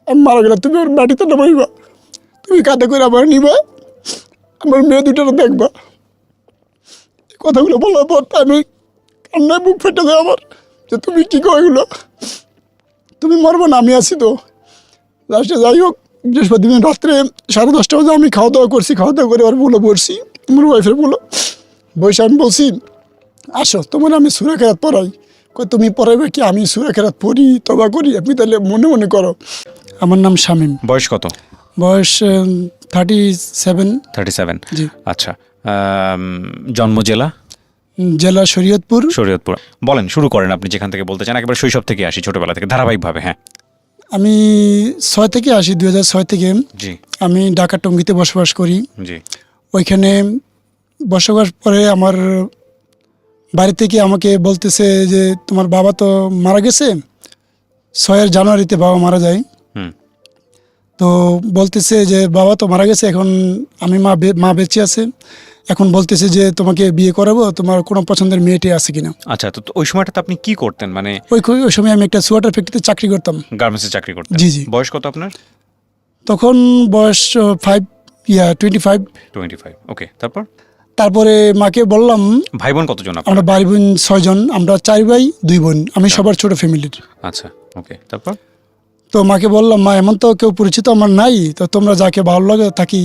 আমি মারা গেলে তুমি আমার মাটিতে নামাইবা, তুমি কাঁধে করে আমার নিবা, আমার মেয়ে দুটারও দেখবা। এই কথাগুলো বলার পর আমি কান্নায় বুক ফেটে যায় আমার, যে তুমি কী কো এগুলো, তুমি মরবে না, আমি আছি তো। লাস্টে যাই হোক, বৃহস্পতি দিন রাত্রে 10:30 বাজে আমি খাওয়া দাওয়া করছি, খাওয়া দাওয়া করে আর বলে পড়ছি, আমার ওয়াইফের বলো বসে আমি বলছি আসো তোমার আমি সূরা কেরাত পড়াই। তুমি পড়াইবে কি? আমি সূরা কেরাত পড়ি, তবা করি, আপনি তাহলে মনে মনে করো। আমার নাম শামীম। বয়স কত? বয়স 37। 37। জি। আচ্ছা, জন্ম জেলা? জেলা শরীয়তপুর। শরীয়তপুর। বলেন, শুরু করেন আপনি যেখান থেকে বলতে চান, একেবারে শৈশব থেকে আসি, ছোটবেলা থেকে ধারাবাহিকভাবে। হ্যাঁ, আমি 6 থেকে আসি, 2006 থেকে। জি আমি ঢাকা টঙ্গীতে বসবাস করি। জি। ওইখানে বসবাস পরে আমার বাড়ি থেকে আমাকে বলতেছে যে তোমার বাবা তো মারা গেছে, 6 জানুয়ারিতে বাবা মারা যায়। হুম। তো বলতেছে যে বাবা তো মারা গেছে, এখন আমি মা বেঁচে আছে, এখন বলতেছে যে তোমাকে বিয়ে করাবো, তোমার কোনো পছন্দের মেয়েটে আছে কিনা। আচ্ছা, তো ওই সময়টাতে আপনি কি করতেন? মানে ওই সময় আমি একটা সোয়েটার ফ্যাক্টরিতে চাকরি করতাম। গার্মেন্টসে চাকরি করতেন? জি জি। বয়স কত আপনার? তখন বয়স 25। 25। ওকে, তারপর? তারপরে মাকে বললাম, ভাই বোন কতজন আপনার? আমরা ভাই বোন 6 জন, আমরা 4 ভাই 2 বোন, আমি সবার ছোট ফ্যামিলির। আচ্ছা, ওকে, তারপর? তো মাকে বললাম, মা এমন তো কেউ পরিচিত আমার নাই, তো তোমরা যাকে ভালো লাগে তাকে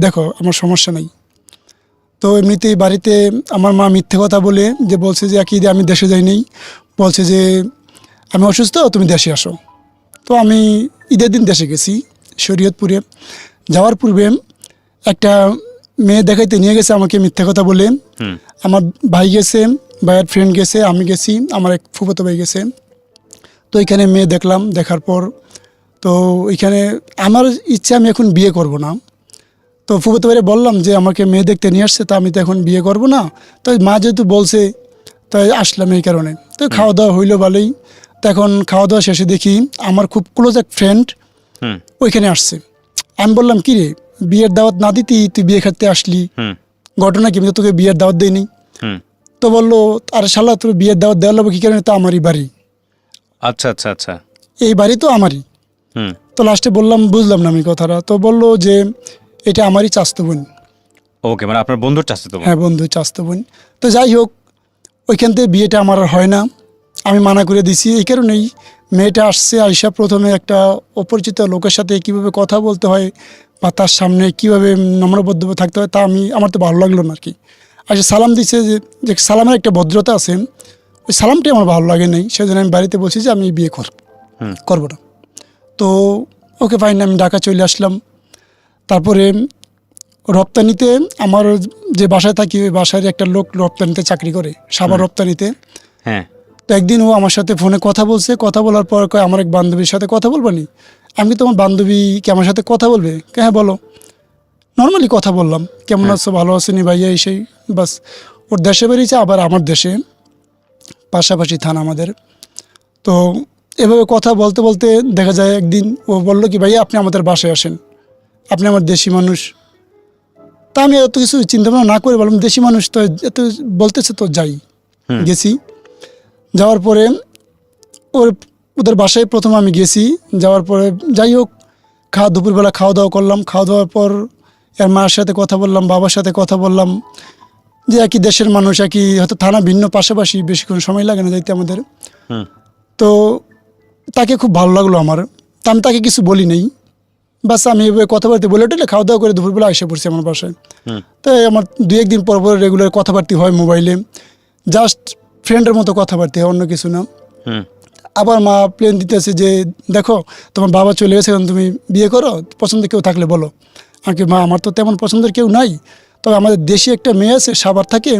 দেখো, আমার সমস্যা নাই। তো এমনিতেই বাড়িতে আমার মা মিথ্যে কথা বলে যে বলছে যে একই দিয়ে আমি দেশে যাই নেই, বলছে যে আমি অসুস্থ, তুমি দেশে আসো। তো আমি ঈদের দিন দেশে গেছি শরীয়তপুরে। যাওয়ার পূর্বে একটা মেয়ে দেখাইতে নিয়ে গেছে আমাকে মিথ্যে কথা বলে। আমার ভাই গেছে, ভাইয়ের ফ্রেন্ড গেছে, আমি গেছি, আমার এক ফুফাতো ভাই গেছে। তো এখানে মেয়ে দেখলাম, দেখার পর তো এখানে আমার ইচ্ছে আমি এখন বিয়ে করব না। তো ফুফাতো ভাইরে বললাম যে আমাকে মেয়ে দেখতে নিয়ে আসছে, তা আমি তো এখন বিয়ে করব না। তো মা যেহেতু বলছে তাই আসলাম এই কারণে। তো খাওয়া দাওয়া হইলো ভালোই। তো এখন খাওয়া দাওয়া শেষে দেখি আমার খুব ক্লোজ এক ফ্রেন্ড ওইখানে আসছে। আমি বললাম, কি রে, বিয়ের দাওয়াত না দিতি তুই বিয়ে খাতে আসলি, ঘটনা কি? আমি তো তোকে বিয়ের দাওয়াত দিইনি। তো বললো, আরে শালা তোর বিয়ের দাওয়াত দেওয়া লাগবে কি কারণে? তো আমারই বাড়ি। আচ্ছা আচ্ছা আচ্ছা। এই বাড়ি তো আমারই। তো লাস্টে বললাম বুঝলাম না আমি কথাটা। তো বললো যে এটা আমারই চাস্তো বোন। ওকে, মানে আপনার বন্ধুর চাস্তো বোন? হ্যাঁ, বন্ধু চাস্তো বোন। তো যাই হোক, ওইখান থেকে বিয়েটা আমার আর হয় না, আমি মানা করে দিছি। এই কারণেই মেয়েটা আসছে, আইসা প্রথমে একটা অপরিচিত লোকের সাথে কীভাবে কথা বলতে হয় বা তার সামনে কীভাবে নম্রবদ্ধ থাকতে হয় তা আমার তো ভালো লাগলো না আর কি। আচ্ছা, সালাম দিছে, যে সালামের একটা ভদ্রতা আছে, ওই সালামটাই আমার ভালো লাগে নাই। সেজন্য আমি বাড়িতে বলছি যে আমি বিয়ে করবো না। তো ওকে ফাইন, আমি ঢাকা চলে আসলাম। তারপরে রপ্তানিতে আমার যে বাসায় থাকি, ওই বাসায় একটা লোক রপ্তানিতে চাকরি করে, সাবার রপ্তানিতে। হ্যাঁ। তো একদিন ও আমার সাথে ফোনে কথা বলছে, কথা বলার পর কয় আমার এক বান্ধবীর সাথে কথা বলবো নি। আমি কি তোমার বান্ধবী কি আমার সাথে কথা বলবে? হ্যাঁ বলো। নর্মালি কথা বললাম, কেমন আছো, ভালো আছো নি ভাইয়া, এই সেই বাস। ওর দেশে বেরিয়েছে, আবার আমার দেশে, পাশাপাশি থানা আমাদের। তো এভাবে কথা বলতে বলতে দেখা যায় একদিন ও বললো কি, ভাইয়া আপনি আমাদের বাসায় আসেন, আপনি আমার দেশি মানুষ। তা আমি এত কিছু চিন্তাভাবনা না করে বললাম, দেশি মানুষ তো এত বলতেছে তো যাই। গেছি, যাওয়ার পরে ওদের বাসায় প্রথম আমি গেছি। যাওয়ার পরে যাই হোক, দুপুরবেলা খাওয়া দাওয়া করলাম। খাওয়া দাওয়ার পর এর মায়ের সাথে কথা বললাম, বাবার সাথে কথা বললাম, যে একই দেশের মানুষ, একই হয়তো থানা ভিন্ন, পাশাপাশি, বেশিক্ষণ সময় লাগে না যাইতে আমাদের। তো তাকে খুব ভালো লাগলো আমার। তা আমি তাকে কিছু বলি নেই, বাস আমি এভাবে কথাবার্তা বলে টেলে খাওয়া দাওয়া করে দুপুরবেলা এসে পড়ছি আমার বাসায়। তো আমার 2-1 দিন পর পর রেগুলার কথাবার্তা হয় মোবাইলে, জাস্ট ফ্রেন্ডের মতো কথাবার্তা হয়, অন্য কিছু না। আবার মা প্লেন দিতেছে যে দেখো তোমার বাবা চলে গেছে, এখন তুমি বিয়ে করো, পছন্দের কেউ থাকলে বলো। আমাকে, মা আমার তো তেমন পছন্দের কেউ নাই, তবে আমাদের দেশে একটা মেয়ে আছে, সাভার থাকে,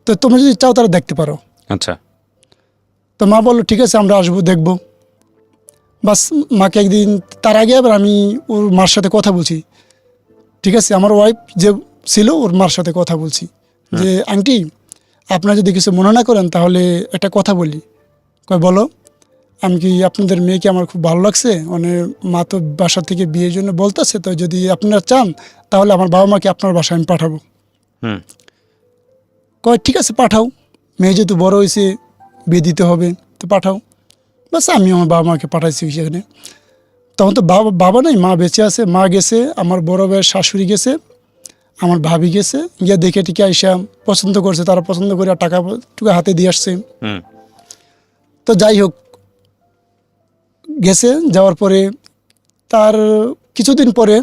তো তোমরা যদি চাও তারা দেখতে পারো। আচ্ছা। তো মা বললো ঠিক আছে, আমরা আসবো, দেখবো। বাস, মাকে একদিন, তার আগে আবার আমি ওর মার সাথে কথা বলছি, ঠিক আছে, আমার ওয়াইফ যে ছিল ওর মার সাথে কথা বলছি যে আন্টি আপনারা যদি কিছু মনে না করেন তাহলে একটা কথা বলি। কয় বলো। আমি কি, আপনাদের মেয়েকে আমার খুব ভালো লাগছে, মানে মা তো বাসা থেকে বিয়ের জন্য বলতেছে, তো যদি আপনারা চান তাহলে আমার বাবা মাকে আপনার বাসায় আমি পাঠাবো। কয় ঠিক আছে পাঠাও, মেয়ে যেহেতু বড় হয়েছে, বিয়ে দিতে হবে, তো পাঠাও। বাস আমি আমার বাবা মাকে পাঠাইছি সেখানে। তখন তো বাবা বাবা নাই, মা বেঁচে আছে। মা গেছে, আমার বড় ভাইয়ের শাশুড়ি গেছে, আমার ভাবি গেছে, গিয়ে দেখে টিকে আইসা পছন্দ করছে, তারা পছন্দ করে টাকা টুকা হাতে দিয়ে আসছে। হুম তো যাই হোক, গেছে, যাওয়ার পরে তার কিছুদিন পরে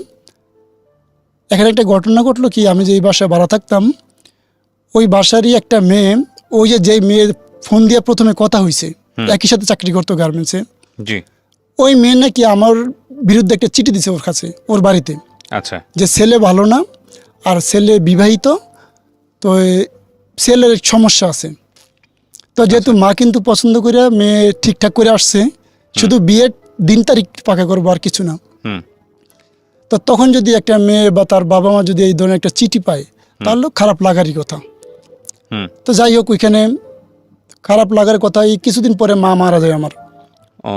এখানে একটা ঘটনা ঘটলো কি, আমি যেই বাসায় ভাড়া থাকতাম ওই বাসারই একটা মেয়ে, ওই যেই মেয়ে ফোন দিয়ে প্রথমে কথা হয়েছে, একই সাথে চাকরি করতো গার্মেন্টসে, জি ওই মেয়ে নাকি আমার বিরুদ্ধে একটা চিঠি দিছে ওর কাছে, ওর বাড়িতে, আচ্ছা যে ছেলে ভালো না, আর ছেলে বিবাহিত, তো ছেলের সমস্যা আছে। তো যেহেতু মা কিন্তু পছন্দ করে মেয়ে ঠিকঠাক করে আসছে, শুধু বিয়ের দিন তারিখ পাকা করবো আর কিছু না। হুম তো তখন যদি একটা মেয়ে বা তার বাবা মা যদি এই ধরনের একটা চিঠি পায়, তাহলে খারাপ লাগারই কথা। হুম তো যাই হোক, ওইখানে খারাপ লাগার কথা, এই কিছুদিন পরে মা মারা যায় আমার। ও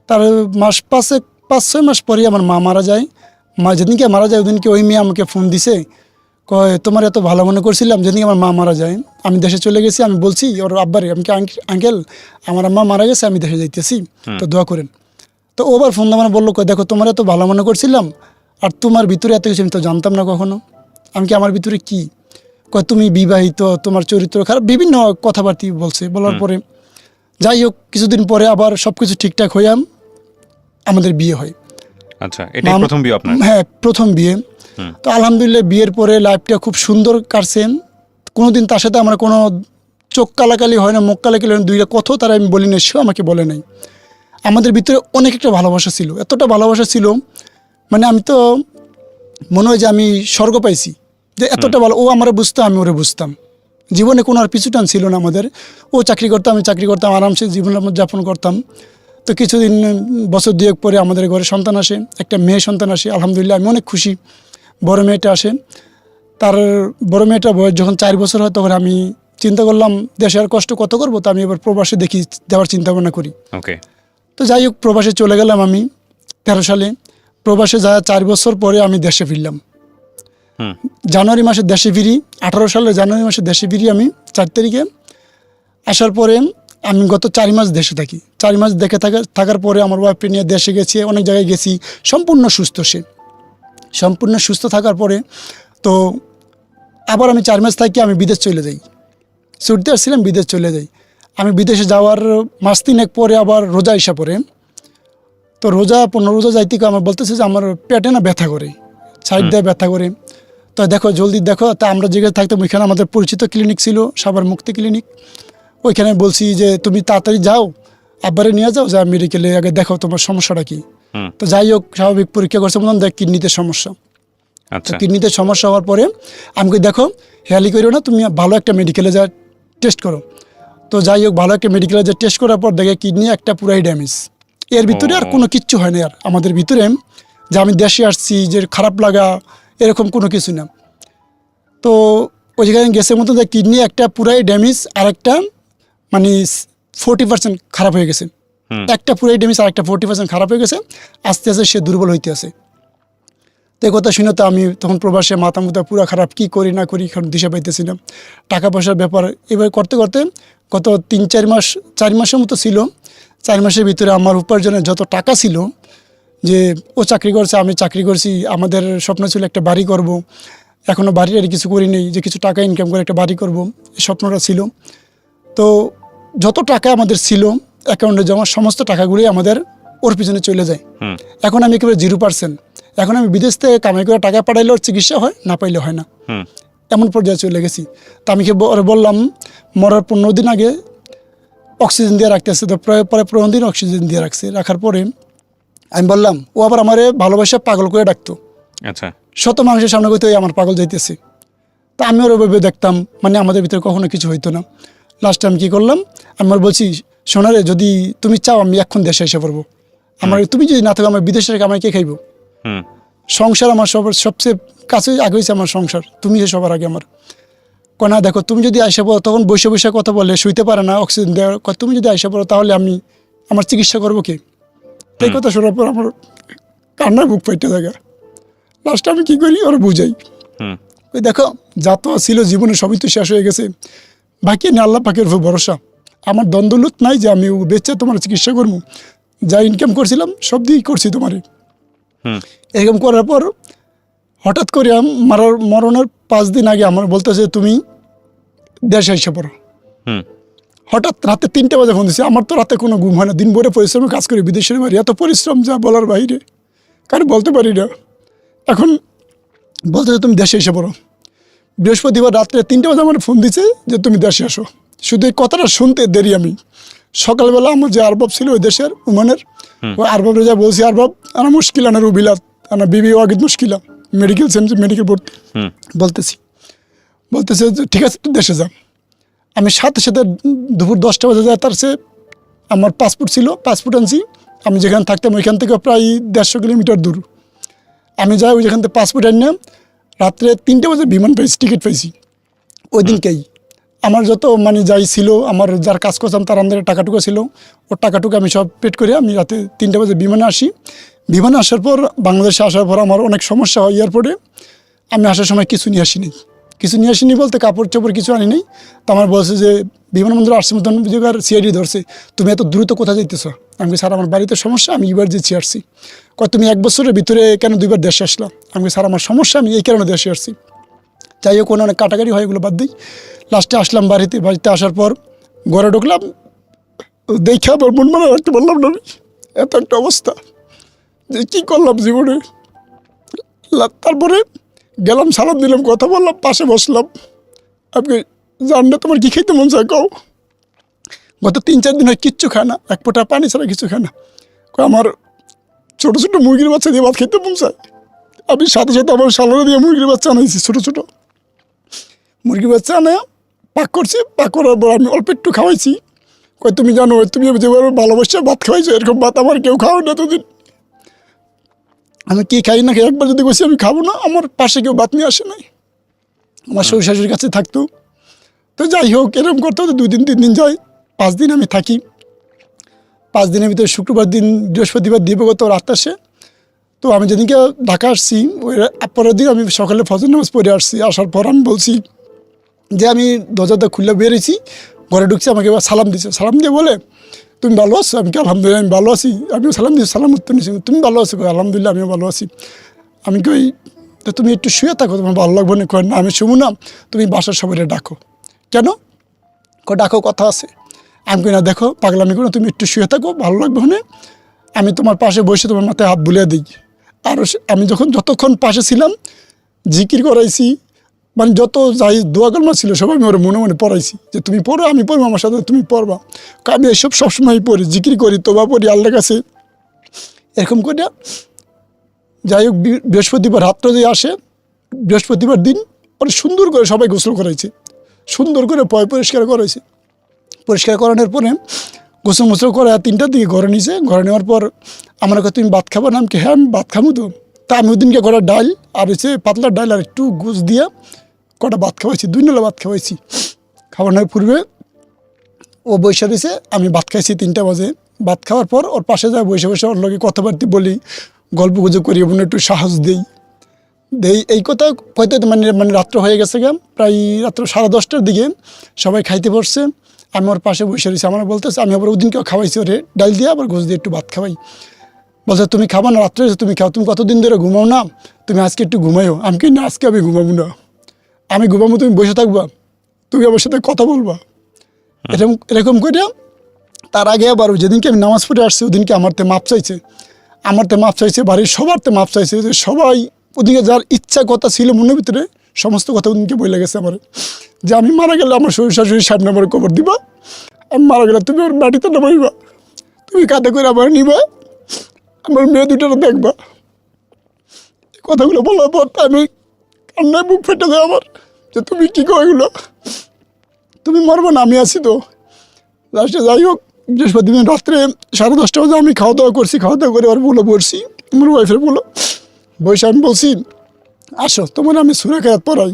তার মাস 5-6 মাস পরে আমার মা মারা যায়। মা যেদিনকে মারা যায় ওদিনকে ওই মেয়ে আমাকে ফোন দিছে, কয় তোমার এত ভালো মনে করছিলাম, যেদিনকে আমার মা মারা যায় আমি দেশে চলে গেছি, আমি বলছি ওর আব্বারে, আমি আঙ্কেল আমার আম্মা মারা গেছে, আমি দেশে যাইতেছি, তো দোয়া করেন। তো ওবার ফোন দিয়ে বললো, কয় দেখো তোমার এত ভালো মনে করছিলাম, আর তোমার ভিতরে এত কিছু আমি তো জানতাম না কখনো। আমি কি, আমার ভিতরে কি? কয় তুমি বিবাহিত, তোমার চরিত্র খারাপ, বিভিন্ন কথাবার্তা বলছে। বলার পরে যাই হোক, কিছুদিন পরে আবার সব কিছু ঠিকঠাক হয়ে আমাদের বিয়ে হয়। আচ্ছা, এটাই প্রথম বিয়ে আপনার? হ্যাঁ, প্রথম বিয়ে। তো আলহামদুলিল্লাহ বিয়ের পরে লাইফটা খুব সুন্দর কাটছে। কোনোদিন তার সাথে আমার কোনো চোখ কালাকালি হয় না, মুখ কালাকালি হয় না, দুইটা কথাও তারা আমি বলি না, সেও আমাকে বলে নাই। আমাদের ভিতরে অনেক একটা ভালোবাসা ছিল, এতটা ভালোবাসা ছিল, মানে আমি তো মনে হয় যে আমি স্বর্গ পাইছি, যে এতটা ভালো। ও আমার বুঝতো, আমি ওরে বুঝতাম। জীবনে কোনো আর পিছুটান ছিল না আমাদের। ও চাকরি করতাম, আমি চাকরি করতাম, আরামসে জীবন যাপন করতাম। তো কিছুদিন, বছর দুয়েক পরে আমাদের ঘরে সন্তান আসে, একটা মেয়ে সন্তান আসে। আলহামদুলিল্লাহ আমি অনেক খুশি। বড় মেয়েটা আসে, তার বড় মেয়েটা বয়স যখন 4 বছর হয়, তখন আমি চিন্তা করলাম দেশে আর কষ্ট কত করবো, তো আমি এবার প্রবাসে দেখি দেওয়ার চিন্তা ভাবনা করি। ওকে। তো যাই হোক, প্রবাসে চলে গেলাম আমি 13 সালে। প্রবাসে যা 4 বছর পরে আমি দেশে ফিরলাম। জানুয়ারি মাসে দেশে ফিরি, 18 সালের জানুয়ারি মাসে দেশে ফিরি আমি 4 তারিখে। আসার পরে আমি গত 4 মাস দেশে থাকি। 4 মাস দেখে থাকার পরে আমার ওয়াইফকে নিয়ে দেশে গেছি, অনেক জায়গায় গেছি। সম্পূর্ণ সুস্থ সে, সম্পূর্ণ সুস্থ থাকার পরে তো আবার আমি 4 মাস থাকি, আমি বিদেশ চলে যাই। ছুটতে আসছিলাম, বিদেশ চলে যাই। আমি বিদেশে যাওয়ার মাস 3 পরে আবার রোজা এসে পড়ে। তো রোজা 15 রোজা যাইতে আমার বলতেছে যে আমার পেটে না ব্যথা করে, সাইড দিয়ে ব্যথা করে। তো দেখো, জলদি দেখো। তা আমরা যেখানে থাকতাম ওইখানে আমাদের পরিচিত ক্লিনিক ছিল, সাভার মুক্তি ক্লিনিক। ওইখানে বলছি যে তুমি তাড়াতাড়ি যাও, আব্বারে নিয়ে যাও, যা মেডিকেলে আগে দেখো তোমার সমস্যাটা কি। তো যাই হোক, স্বাভাবিক পরীক্ষা করছে, বললাম দেখ কিডনিতে সমস্যা। তো কিডনিতে সমস্যা হওয়ার পরে আমাকে দেখো হেয়ালি করিও না, তুমি ভালো একটা মেডিকেলে যা টেস্ট করো। তো যাই হোক, ভালো একটা মেডিকেলে যা টেস্ট করার পর দেখে কিডনি একটা পুরাই ড্যামেজ। এর ভিতরে আর কোনো কিচ্ছু হয় না আর আমাদের ভিতরে, যে আমি দেশে আসছি যে খারাপ লাগা এরকম কোনো কিছু না। তো ওই জায়গায় গেছে মতো যে কিডনি একটা পুরাই ড্যামেজ, আর একটা মানে 40% খারাপ হয়ে গেছে। একটা পুরাই ড্যামেজ, আর একটা 40% খারাপ হয়ে গেছে। আস্তে আস্তে সে দুর্বল হইতে আছে। তো এই কথা শুনে তো আমি তখন প্রবাসে মাথা মুথা পুরো খারাপ, কি করি না করি এখন দিশা পাইতেছিলাম। টাকা পয়সার ব্যাপার এবার করতে করতে গত 3-4 মাস, 4 মাসের মতো ছিল। 4 মাসের ভিতরে আমার উপার্জনের যত টাকা ছিল, যে ও চাকরি করছে, আমি চাকরি করছি, আমাদের স্বপ্ন ছিল একটা বাড়ি করব। এখনও বাড়ির আর কিছু করি নেই, যে কিছু টাকা ইনকাম করে একটা বাড়ি করব, এই স্বপ্নটা ছিল। তো যত টাকা আমাদের ছিল অ্যাকাউন্টে জমা, সমস্ত টাকাগুলোই আমাদের ওর পিছনে চলে যায়। এখন আমি একেবারে 0%। এখন আমি বিদেশ থেকে কামাই করে টাকা পাঠাইলেও চিকিৎসা হয়, না পাইলে হয় না, এমন পর্যায়ে চলে গেছি। তো আমি বললাম, মরার 15 দিন আগে অক্সিজেন দিয়ে রাখতেছে। তো প্রায় 15 দিন অক্সিজেন দিয়ে রাখার পরে আমি বললাম, ও আবার আমার ভালোবাসা পাগল করে ডাকতো। আচ্ছা, শত মানুষের সামনে করতে আমার পাগল যাইতেছে। তা আমি ওর ওইভাবে দেখতাম, মানে আমাদের ভিতরে কখনো কিছু হইতো না। লাস্টে আমি কী করলাম, আমার বলছি, সোনারে যদি তুমি চাও আমি এখন দেশে এসে পড়বো, আমার তুমি যদি না থাকো আমার বিদেশে রেখে আমায় কে খাইব? সংসার আমার সবচেয়ে কাছে আগে হয়েছে আমার সংসার, তুমি সবার আগে আমার। না দেখো, তুমি যদি আইসা পড়ো, তখন বসে বসে কথা বলে শুইতে পারে না, অক্সিজেন দেওয়ার, তুমি যদি আইসা পড়ো তাহলে আমার চিকিৎসা করবো কে? এই কথা শোনার পর আমার কান্নার বুক ফাইটে থাকে। লাস্টে আমি কী করি, ওরা বুঝাই, ওই দেখো যা তো ছিল জীবনে সবই তো শেষ হয়ে গেছে, বাকি নিয়ে আল্লাহ পাকের উপর ভরসা। আমার দ্বন্দ্বলুত নাই যে আমি বেঁচে তোমার চিকিৎসা করবো, যা ইনকাম করছিলাম সব দিয়েই করছি তোমারই। হুম এরকম করার পর হঠাৎ করে মরণের 5 দিন আগে আমার বলতেছে তুমি দেশে এসে পড়ো। হুম হঠাৎ রাতে 3টা বাজে ফোন দিচ্ছে। আমার তো রাতে কোনো ঘুম হয় না, দিন ভরে পরিশ্রমে কাজ করি বিদেশের বাড়ি, এত পরিশ্রম যা বলার বাইরে, কারণ বলতে পারি না। এখন বলতেছে তুমি দেশে এসে পড়ো। বৃহস্পতিবার রাত্রে 3টা বাজে আমার ফোন দিচ্ছে যে তুমি দেশে আসো। শুধু এই কথাটা শুনতে দেরি আমি সকালবেলা আমার যে আরবাব ছিল ওই দেশের উমানের, ওই আরবাবরে যা বলছি, আরবাব আনা মুশকিল আনা রুবিলাত আনা বিবি ওয়াগিদ মুশকিলা মেডিকেল মেডিকেল ভর্তি হুম বলতেছে যে ঠিক আছে তুই দেশে যা। আমি সাথে সাথে দুপুর 10টা বাজে যায়, তার সে আমার পাসপোর্ট ছিল, পাসপোর্ট আনছি। আমি যেখানে থাকতাম ওইখান থেকে প্রায় 150 কিলোমিটার দূর। আমি যাই ওই যেখান থেকে পাসপোর্ট আনি, রাত্রে 3টা বাজে বিমান পাইছি, টিকিট পাইছি ওই দিনকেই। আমার যত মানে যাই ছিল, আমার যার কাজ করতাম তার আমাদের টাকাটুকু ছিল, ওর টাকাটুকু আমি সব পেড করে আমি রাতে 3টা বাজে বিমানে আসি। বিমানে আসার পর বাংলাদেশে আসার পর আমার অনেক সমস্যা হয় এয়ারপোর্টে। আমি আসার সময় কিছু নিয়ে আসিনি বলতে কাপড় চোপড় কিছু আনি নাই। তো আমার বলছে যে বিমানবন্দরে আসছি মতন জায়গার সিআইডি ধরছে, তুমি এত দ্রুত কোথায় যাইতেছো? আমি স্যার আমার বাড়িতে সমস্যা, আমি এবার যেছি আসছি। তুমি 1 বছরের ভিতরে কেন 2বার দেশে আসলাম? আমি স্যার আমার সমস্যা, আমি এই কারণে দেশে আসছি। যাই হোক, অনেক কাটাকাটি হয়, এগুলো বাদ দিই। লাস্টে আসলাম বাড়িতে আসার পর ঘরে ঢুকলাম, দেখে আবার মন মানে রাখতে পারলাম না। আমি এত একটা অবস্থা যে কী করলাম জীবনে। তারপরে গেলাম, সালাম দিলাম, কথা বললাম, পাশে বসলাম। আপনি জান না তোমার কী খেতে মন চায় কও? গত 3-4 দিন হয় কিচ্ছু খায় না, এক ফোঁটা পানি ছাড়া কিছু খায় না। আমার ছোটো ছোটো মুরগির বাচ্চা দিয়ে ভাত খেতে মন চায়। আমি সাথে সাথে আমার সালানা দিয়ে মুরগির বাচ্চা আনাইছি, ছোটো ছোটো মুরগির বাচ্চা আনা পাক করছি। পাক করার পর আমি অল্প একটু খাওয়াইছি। তুমি জানো তুমি যেভাবে ভালোবাসা ভাত খাওয়াইছো, এরকম ভাত আমার কেউ খাওয়াই না এতদিন। আমি কি খাই না খাই, একবার যদি বসি আমি খাবো না, আমার পাশে কেউ ভাত নিয়ে আসে নাই, আমার শ্বশুর শাশুড়ির কাছে থাকতো। তো যাই হোক, এরকম করতে হতো 2 দিন 3 দিন যায়, 5 দিন আমি থাকি। 5 দিনের ভিতরে শুক্রবার দিন বৃহস্পতিবার দিবগত রাত আসে। তো আমি যেদিনকে ঢাকা আসছি ওই পরের দিন আমি সকালে ফজর নামাজ পড়ে আসছি। আসার পর আমি বলছি যে আমি দরজাটা খুলে বেরিয়েছি, ঘরে ঢুকছি, আমাকে এবার সালাম দিচ্ছে। সালাম দিয়ে বলে তুমি ভালো আছো? আমি কি আলহামদুলিল্লাহ আমি ভালো আছি। আমিও সালাম দিচ্ছি, সালাম উত্তর নিচ্ছি, তুমি ভালো আছো? আলহামদুলিল্লাহ আমিও ভালো আছি। আমি কই তো তুমি একটু শুয়ে থাকো, তোমার ভালো লাগবে না? কয় না আমি শুবো না, তুমি বাসার সবাই ডাকো। কেন? ডাকো, কথা আছে। আমি কই না দেখো পাগলামি করো, তুমি একটু শুয়ে থাকো, ভালো লাগবে না, আমি তোমার পাশে বসে তোমার মাথায় হাত বুলিয়ে দিই। আর আমি যতক্ষণ পাশে ছিলাম জিকির করাইছি, মানে যত যাই দোয়া কলমা ছিল সব আমি ওর মনে মনে পড়াইছি যে তুমি পড়ো, আমি পড়বো, আমার সাথে তুমি পড়বা। আমি এসব সবসময় পড়ি, জিকির করি, তোবা পড়ি আল্লাহর কাছে। এরকম করে যাই হোক, বৃহস্পতিবার রাত্রে যে আসে, বৃহস্পতিবার দিন ওরা সুন্দর করে সবাই গোসল করাইছে, সুন্দর করে পরিষ্কার করাইছে। পরিষ্কার করানোর পরে গোসল মোসল করে 3টার দিকে ঘরে নিয়েছে। ঘরে নেওয়ার পর আমার কাছে তুমি ভাত খাবো না? আমি হ্যাঁ আমি ভাত খাবো তো। তা আমি ওদিনকে ঘরে ডাল আর হচ্ছে পাতলা ডাল আর একটু গোস দিয়ে কটা ভাত খাওয়াইছি, 2 নলা ভাত খাওয়াইছি। খাওয়ানোর পূর্বে ও বসে দিয়েছে, আমি ভাত খাইছি 3টা বাজে। ভাত খাওয়ার পর ওর পাশে যায় বসে বসে ওর লগে কথাবার্তা বলি, গল্প গুজব করি, এবং একটু সাহস দেই। এই কথা কইতে মানে রাত্র হয়ে গেছে গা, প্রায় রাত্র 10:30টার দিকে সবাই খাইতে বসছে। আমি ওর পাশে বসে রয়েছি। আমার বলতেছে, আমি আবার ওদিনকেও খাওয়াইছি ওরে ডাল দিয়ে, আবার গোস দিয়ে একটু ভাত খাওয়াই। বলছে তুমি খাবা না? রাত্রে তুমি খাও, তুমি কতদিন ধরে ঘুমাও না, তুমি আজকে একটু ঘুমাইও। আমি কি না, আজকে আমি ঘুমাবো না, আমি ঘুমাবো, তুমি বসে থাকবা, তুমি আমার সাথে কথা বলবা। এরকম করে তার আগে আবার যেদিনকে আমি নামাজ পড়ে আসছি ওদিনকে আমারতে মাপ চাইছে, বাড়ির সবারতে মাপ চাইছে। যে সবাই ওদিকে যার ইচ্ছা কথা ছিল মনের ভিতরে সমস্ত কথা ওদিনকে বলে গেছে আমার, যে আমি মারা গেলে আমার শ্বশুর শাশুড়ির সামনে আমার কবর দিবা, আমি মারা গেলে তুমি আমার মাটিতে নামাইবা, তুমি কাঁধে করে আমার নিবা, আমার মেয়ে 2টা দেখবা। কথাগুলো বলার পর আমি কান্নায় বুক ফেটে যায় আমার, যে তুমি কী কো এগুলো, তুমি মরবো না, আমি আছি তো। লাস্টে যাই হোক, বৃহস্পতিবার রাত্রে 10:30 বাজে আমি খাওয়া দাওয়া করছি। খাওয়া দাওয়া করে আর বলে বসছি, আমার ওয়াইফের বলো বসে আমি বলছি আসো তোমার আমি সূরা কেরাত পড়াই।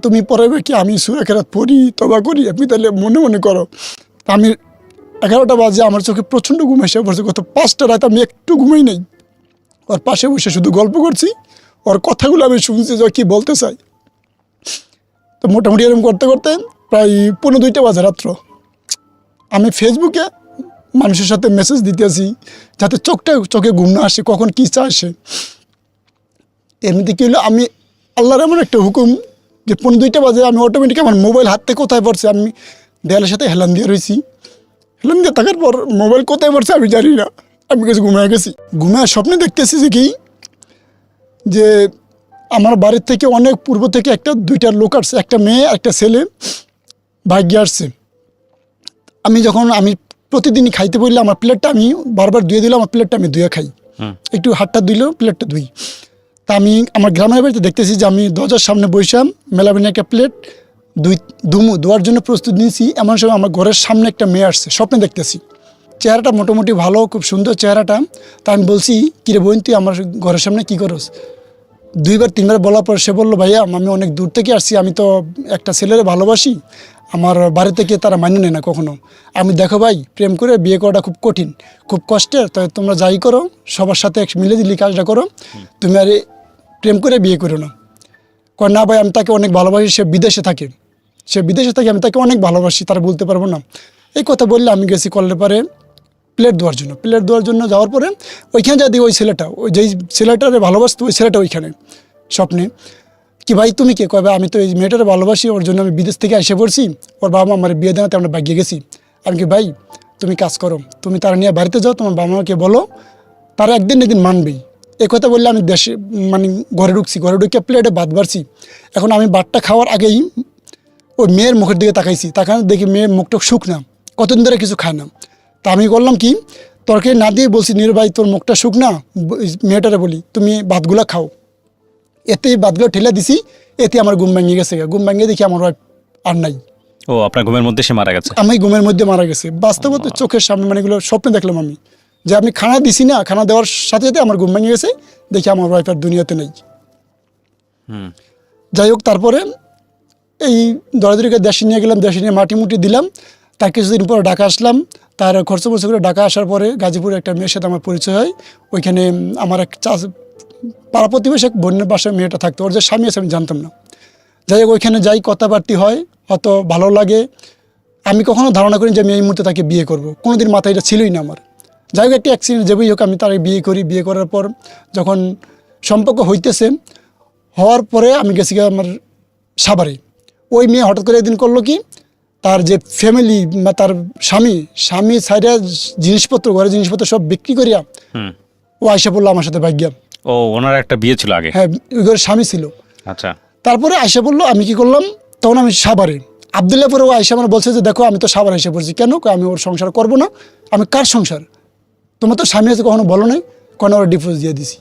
তুমি পড়াইবে কি? আমি সূরা কেরাত পড়ি, তওবা করি, আপনি তাহলে মনে মনে করো। আমি 11টা বাজে আমার চোখে প্রচণ্ড ঘুম এসে পড়ছে। গত 5টা রাত আমি একটু ঘুমাই নাই। ওর পাশে বসে শুধু গল্প করছি, ওর কথাগুলো আমি শুনছি যে কী বলতে চাই। তো মোটামুটি এরকম করতে করতে প্রায় 1:45 বাজে রাত্র। আমি ফেসবুকে মানুষের সাথে মেসেজ দিতেছি যাতে চোখে ঘুম না আসে, কখন কী চায় সে। এমনিতে কী হলো, আমি আল্লাহর এমন একটা হুকুম যে 2:30 বাজে আমি অটোমেটিক আমার মোবাইল হাত থেকে কোথায় পড়ছে, আমি দেয়ালের সাথে হেলান দিয়ে রয়েছি। হেলান দিয়ে থাকার পর মোবাইল কোথায় পড়ছে আমি জানি না, আমি কিছু ঘুমিয়ে গেছি। ঘুমিয়ে স্বপ্নে দেখতেছি যে কি, যে আমার বাড়ির থেকে অনেক পূর্ব থেকে দুইটা লোক আসছে, একটা মেয়ে একটা ছেলে ভাগ্যে আসছে। আমি প্রতিদিনই খাইতে বললে আমার প্লেটটা আমি বারবার ধুয়ে দিলাম, আমার প্লেটটা আমি ধুয়ে খাই, একটু হাতটা ধুইলেও প্লেটটা ধুই। তা আমি আমার গ্রামের বাড়িতে দেখতেছি যে আমি দরজার সামনে বসলাম, মেলাবেনি একটা প্লেট ধোয়ার জন্য প্রস্তুত নিয়েছি। এমন সময় আমার ঘরের সামনে একটা মেয়ে আসছে, স্বপ্নে দেখতেছি। চেহারাটা মোটামুটি ভালো, খুব সুন্দর চেহারাটা। তা আমি বলছি, কিরে বোন তুই আমার ঘরের সামনে কী করস? 2-3বার বলার পর সে বললো, ভাইয়া আমি অনেক দূর থেকে আসছি, আমি তো একটা ছেলেরে ভালোবাসি, আমার বাড়ি থেকে তারা মান্য নেয় না কখনো। আমি দেখো ভাই, প্রেম করে বিয়ে করাটা খুব কঠিন, খুব কষ্টের, তাই তোমরা যাই করো সবার সাথে মিলে দিলি কাজটা করো, তুমি আর প্রেম করে বিয়ে করো না। কয় না ভাই, আমি তাকে অনেক ভালোবাসি, সে বিদেশে থাকে, আমি তাকে অনেক ভালোবাসি, তারা বলতে পারবো না। এই কথা বললে আমি গেছি কলের পারে প্লেট ধোয়ার জন্য যাওয়ার পরে ওইখানে যদি ওই ছেলেটা, ওই যেই ছেলেটারে ভালোবাসতো ওই ছেলেটা ওইখানে স্বপ্নে, কি ভাই তুমি কে? কয় ভাই আমি তো এই মেয়েটারে ভালোবাসি, ওর জন্য আমি বিদেশ থেকে এসে পড়ছি, ওর বাবা মা আমার বিয়ে দেওয়াতে আমরা ভাগ্যে গেছি। আমি কি ভাই তুমি কাজ করো, তুমি তারা নিয়ে বাড়িতে যাও, তোমার বাবা মাকে বলো, তারা একদিন মানবেই। এই কথা বললে আমি দেশে ঘরে ঢুকে প্লেটে ভাত বাড়ছি। এখন আমি ভাতটা খাওয়ার আগেই ওই মেয়ের মুখের দিকে তাকাইছি, দেখি মেয়ের মুখটা শুকনা, কতদিন ধরে কিছু খায় না। তা আমি করলাম কি, তরকারি না দিয়ে বলছি, নীর ভাই তোর মুখটা শুকনা, মেয়েটারে বলি তুমি ভাতগুলো খাও। এতে ভাতগুলো ঠেলে দিছি, এতে আমার ঘুম ভেঙে গেছে। ঘুম ভেঙে দেখি আমার আর নাই। ও, আপনার ঘুমের মধ্যে সে মারা গেছে? আমি ঘুমের মধ্যে মারা গেছে, বাস্তবত চোখের সামনে, এগুলো স্বপ্নে দেখলাম আমি, যে আমি খানা দিছি না, খানা দেওয়ার সাথে সাথে আমার ঘুম ভেঙে গেছে, দেখি আমার ওয়াইফ আর দুনিয়াতে নেই। যাই হোক, তারপরে এই দরাদরিকে দেশে নিয়ে গেলাম, দেশে নিয়ে মাটি মুটি দিলাম। তার কিছুদিন পর ঢাকা আসলাম। তার খরচ করে ঢাকা আসার পরে গাজীপুরে একটা মেয়ের সাথে আমার পরিচয় হয়। ওইখানে আমার এক পাড়া প্রতিবেশী এক বোনের বাসায় মেয়েটা থাকতো, ওর যে স্বামী আছে আমি জানতাম না। যাই হোক, ওইখানে যাই, কথাবার্তি হয়, অত ভালো লাগে। আমি কখনো ধারণা করি যে আমি এই মুহূর্তে তাকে বিয়ে করব, কোনোদিন মাথায় এটা ছিলই না আমার। যাই হোক, একটা অ্যাক্সিডেন্ট যেভাবেই হোক আমি তাকে বিয়ে করি। বিয়ে করার পর যখন সম্পর্ক হইতেছে, হওয়ার পরে আমি গেছি আমার সাভারে। ওই মেয়ে হঠাৎ করে একদিন করলো কি, তার যে ফ্যামিলি বা তার স্বামী সাইডে জিনিসপত্র, ঘরের জিনিসপত্র সব বিক্রি করিয়া ও আইসা পড়লো আমার সাথে ভাগ্যা। ও, ওনার একটা বিয়ে ছিল আগে? হ্যাঁ, ওই ঘরের স্বামী ছিল। আচ্ছা। তারপরে আইসা পড়লো, আমি কি করলাম, তখন আমি সাভারে আবদুল্লাহপুরে, ও আইসা আমার বলছে যে দেখো আমি তো সাভারে এসে পড়ছি। কেন? আমি ওর সংসার করবো না। আমি কার সংসার? তোমার তো স্বামী আছে, কখনো বলো নাই। কোনো ওরা ডিভোর্স দিয়ে দিছি।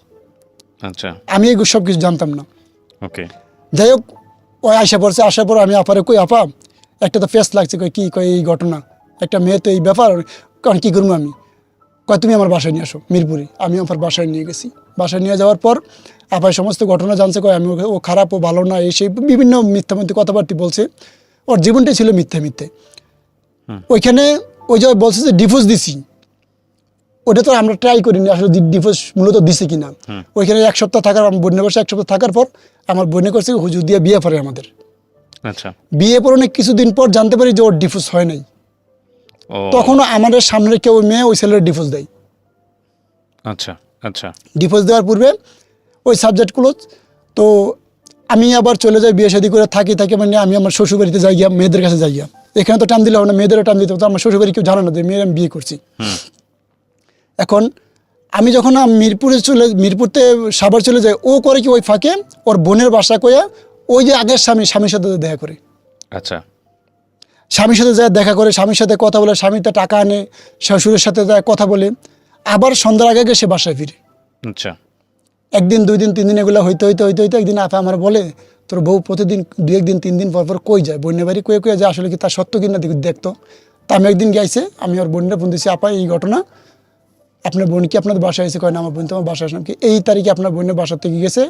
আচ্ছা। আমি এই সব কিছু জানতাম না। ওকে। যাই হোক, ওই আইসা পড়ছে। আসার পর আমি আপারে কই, আপা একটা তো ফেস লাগছে, কই এই ঘটনা, একটা মেয়ে তো এই ব্যাপার, কারণ কী করবো আমি? কয় তুমি আমার বাসায় নিয়ে আসো মিরপুরে। আমি আমার বাসায় নিয়ে গেছি। বাসায় নিয়ে যাওয়ার পর আপার সমস্ত ঘটনা জানছে। কয় আমি ও খারাপ, ও ভালো না, এই সেই বিভিন্ন মিথ্যামিথ্যে কথাবার্তা বলছে। ওর জীবনটাই ছিল মিথ্যে। ওইখানে ওই যে বলছে যে ডিভোর্স দিছি, ওটা তো আমরা ট্রাই করিনি আসলে ডিভোর্স মূলত দিছে কিনা। ওইখানে 1 সপ্তাহ থাকার, আমার বোনের বাসায় 1 সপ্তাহ থাকার পর আমার বোনে করছে হুজুর দিয়ে বিয়ে পড়ে আমাদের। আচ্ছা। বিয়ে পর অনেক কিছুদিন পর জানতে পারি যে ওর ডিভোর্স হয় নাই। তখনও আমাদের সামনে কেউ মেয়ে ওই ছেলের ডিভোর্স দেয়। আচ্ছা আচ্ছা। ডিভোর্স দেওয়ার পূর্বে ওই সাবজেক্টগুলো, তো আমি আবার চলে যাই, বিয়ে শাদী করে থাকি আমি আমার শ্বশুরবাড়িতে যাই গিয়া, মেয়েদের কাছে যাই গিয়া। এখানে তো টান দিলে হবে না, মেয়েদেরও টান দিতে হতো। আমার শ্বশুরবাড়ি কেউ জানে না যে মেয়ের আমি বিয়ে করছি। এখন আমি যখন মিরপুরতে সাভার চলে যাই, ও করে কি ওই ফাঁকে ওর বোনের বাসা কইয়া ওই যে আগের স্বামীর সাথে দেখা করে। আচ্ছা। স্বামীর সাথে যায় দেখা করে, স্বামীর সাথে কথা বলে, স্বামীতে টাকা আনে, শ্বশুরের সাথে যায় কথা বলে, আবার সন্ধ্যার আগে সে বাসায় ফিরে। আচ্ছা। 1 দিন 2 দিন 3 দিন এগুলো হইতে একদিন আপা আমার বলে, তোর বউ প্রতিদিন 2-1 দিন 3 দিন পর পর কই যায়, বোনের বাড়ি কয়ে যায়, আসলে কি তার সত্য কিনা দেখতো। তা আমি একদিন গেছে, আমি ওর বোনের ফোন দিয়েছি, আপা এই ঘটনা, আপনার বোন কি আপনাদের বাসায় এসে? কয় না, আমার বোন তো আমার বাসায় আসলাম কি এই তারিখে আপনার বোনের বাসা থেকে গেছে,